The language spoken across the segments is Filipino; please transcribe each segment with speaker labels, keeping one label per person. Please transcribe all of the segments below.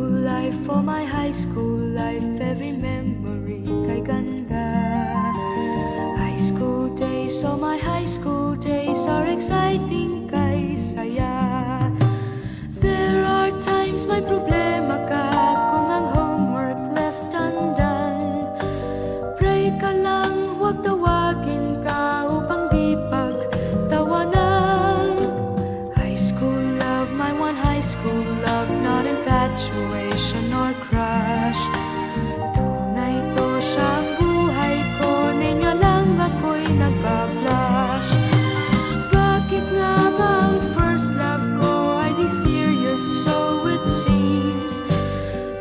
Speaker 1: school life, for my high school life, every memory kay ganda. High school days, oh my high school days are exciting kay saya. There are times may problema ka kung ang homework left undone. Pray ka lang, huwag tawagin ka upang di pagtawanan. High school love, my one high school love, not infatuation or crush. Tunay to siyang buhay ko, niya lang ako'y nagbablush. Bakit nga ba ang first love ko ay di serious, so it seems?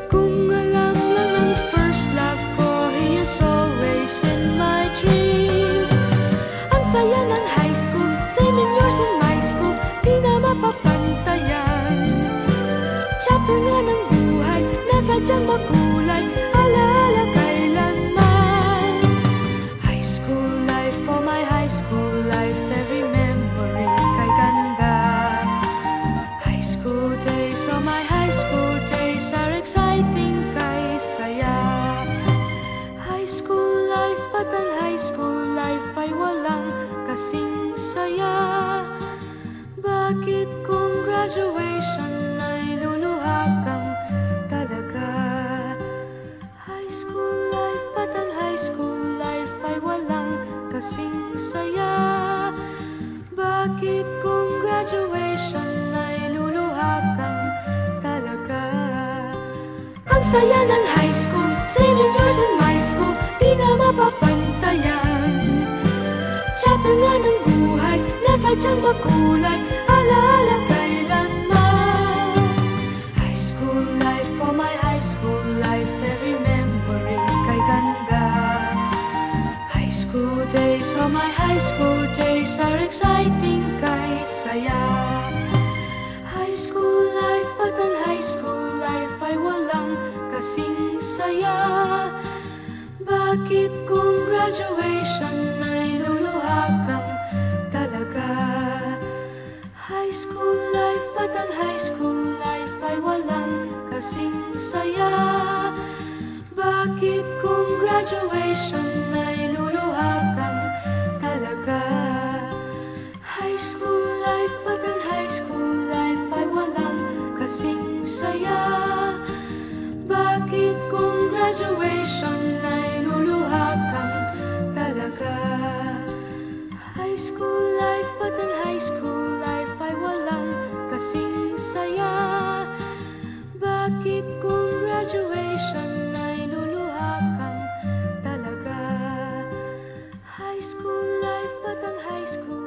Speaker 1: Kung alam lang ang first love ko, he is always in my dreams. Ang saya ng high school, same in yours in my school, di na mapapantayan. Chapter nga ng buhay, nasadyang makulay, alaala kailanman. High school life, for my high school life, every memory kay ganda. High school days, oh my high school days are exciting kay saya. High school life, at ang high school life ay walang kasing saya. Bakit kung graduation ay luluha kang talaga? High school life, at ang high school life ay walang kasing saya. Bakit kung graduation ay luluha kang talaga? Ang saya ng high school, same in yours in my school, di na mapapantayan. Chapter nga ng buhay, nasadyang makulay, alaala kailanman. High school life, for my high school life, every memory kay ganda. High school days, oh my high school days are exciting kay saya. High school life, at ang high school life ay walang kasing saya. Bakit kung graduation ay luluha kang talaga? High school life, at ang high school life ay walang kasing saya. Bakit kung graduation ay luluha kang talaga? High school life, at ang high school life ay walang kasing saya. Bakit kung graduation ay luluha kang talaga? High school life, at ang high school life ay walang kasing saya. Bakit kung graduation ay luluha kang talaga? High school life, at ang high school